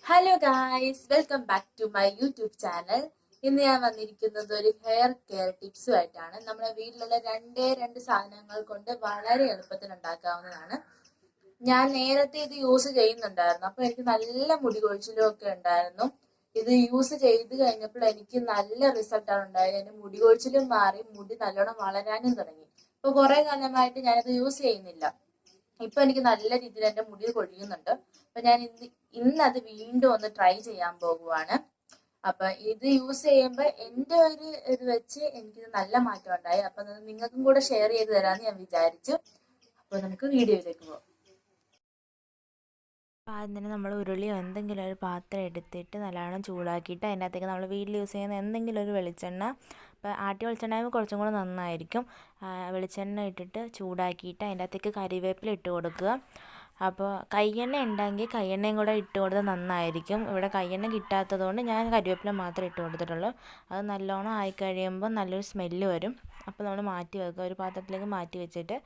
Hello guys, welcome back to my YouTube channel. ഇന്ന് ഞാൻ വന്നിരിക്കുന്നത് ഒരു ഹെയർ കെയർ ടിപ്സുമായിട്ടാണ്. നമ്മുടെ വീട്ടിലുള്ള രണ്ട് സാധനങ്ങൾ കൊണ്ട് വളരെ എളുപ്പത്തിൽ ഉണ്ടാക്കാവുന്നതാണ്. ഞാൻ നേരത്തെ ഇത് യൂസ് ചെയ്യുന്നുണ്ടായിരുന്നു, അപ്പൊ എനിക്ക് നല്ല മുടി കൊഴിച്ചിലും ഒക്കെ ഉണ്ടായിരുന്നു. ഇത് യൂസ് ചെയ്ത് കഴിഞ്ഞപ്പോൾ എനിക്ക് നല്ല റിസൾട്ടാണ് ഉണ്ടായത്. എന്റെ മുടി കൊഴിച്ചിലും മാറി, മുടി നല്ലോണം വളരാനും തുടങ്ങി. ഇപ്പൊ കുറെ കാലമായിട്ട് ഞാനിത് യൂസ് ചെയ്യുന്നില്ല. ഇപ്പൊ എനിക്ക് നല്ല രീതിയിൽ എന്റെ മുടി കൊഴിയുന്നുണ്ട്. അപ്പൊ ഞാൻ ഇന്ന് അത് വീണ്ടും ഒന്ന് ട്രൈ ചെയ്യാൻ പോകുവാണ്. അപ്പൊ ഇത് യൂസ് ചെയ്യുമ്പോൾ എന്റെ ഒരു ഇത് വെച്ച് എനിക്ക് നല്ല മാറ്റം ഉണ്ടായി. അപ്പൊ നിങ്ങൾക്കും കൂടെ ഷെയർ ചെയ്ത് തരാമെന്ന് ഞാൻ വിചാരിച്ചു. അപ്പൊ നമുക്ക് വീഡിയോയിലേക്ക് പോകാം. അപ്പോൾ ആദ്യം തന്നെ നമ്മൾ ഉരുളിയോ എന്തെങ്കിലും ഒരു പാത്രം എടുത്തിട്ട് നല്ലോണം ചൂടാക്കിയിട്ട് അതിനകത്തേക്ക് നമ്മൾ വീട്ടിൽ യൂസ് ചെയ്യുന്ന എന്തെങ്കിലും ഒരു വെളിച്ചെണ്ണ, ഇപ്പോൾ ആട്ടിയ വെളിച്ചെണ്ണ ആകുമ്പോൾ കുറച്ചും കൂടെ നന്നായിരിക്കും. വെളിച്ചെണ്ണ ഇട്ടിട്ട് ചൂടാക്കിയിട്ട് അതിൻ്റെ അകത്തേക്ക് കരിവേപ്പില ഇട്ട് കൊടുക്കുക. അപ്പോൾ കയ്യെണ്ണ ഉണ്ടെങ്കിൽ കയ്യെണ്ണയും കൂടെ ഇട്ട് കൊടുത്താൽ നന്നായിരിക്കും. ഇവിടെ കയ്യെണ്ണ കിട്ടാത്തത് കൊണ്ട് ഞാൻ കരിവേപ്പില മാത്രമേ ഇട്ട് കൊടുത്തിട്ടുള്ളൂ. അത് നല്ലോണം ആയി കഴിയുമ്പോൾ നല്ലൊരു സ്മെല്ല് വരും. അപ്പോൾ നമ്മൾ മാറ്റി വെക്കുക, ഒരു പാത്രത്തിലേക്ക് മാറ്റി വെച്ചിട്ട്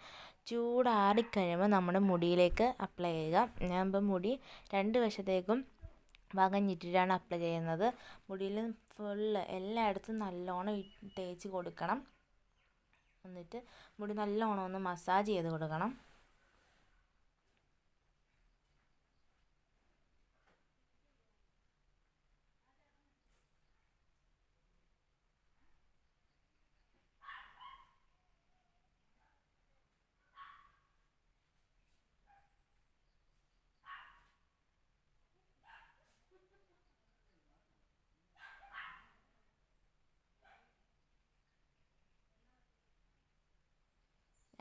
ചൂടാറിക്കഴിയുമ്പോൾ നമ്മുടെ മുടിയിലേക്ക് അപ്ലൈ ചെയ്യുക. ഞാൻ ഇപ്പോൾ മുടി രണ്ട് വശത്തേക്കും വകഞ്ഞിട്ടിട്ടാണ് അപ്ലൈ ചെയ്യുന്നത്. മുടിയിൽ ഫുള്ള് എല്ലായിടത്തും നല്ലോണം തേച്ച് കൊടുക്കണം. എന്നിട്ട് മുടി നല്ലോണം ഒന്ന് മസാജ് ചെയ്ത് കൊടുക്കണം.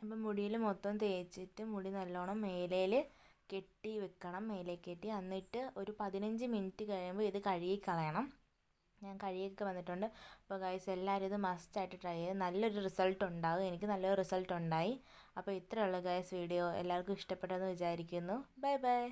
അപ്പം മുടിയിൽ മൊത്തം തേച്ചിട്ട് മുടി നല്ലോണം മേലേൽ കെട്ടി വെക്കണം. മേലെ കെട്ടി എന്നിട്ട് ഒരു 15 മിനിറ്റ് കഴിയുമ്പോൾ ഇത് കഴുകി കളയണം. ഞാൻ കഴുകിയൊക്കെ വന്നിട്ടുണ്ട്. അപ്പോൾ ഗൈസ്, എല്ലാവരും ഇത് മസ്റ്റായിട്ട് ട്രൈ ചെയ്ത് നല്ലൊരു റിസൾട്ട് ഉണ്ടാകും. എനിക്ക് നല്ലൊരു റിസൾട്ട് ഉണ്ടായി. അപ്പോൾ ഇത്രയുള്ള ഗൈസ് വീഡിയോ എല്ലാവർക്കും ഇഷ്ടപ്പെട്ടെന്ന് വിചാരിക്കുന്നു. Bye bye.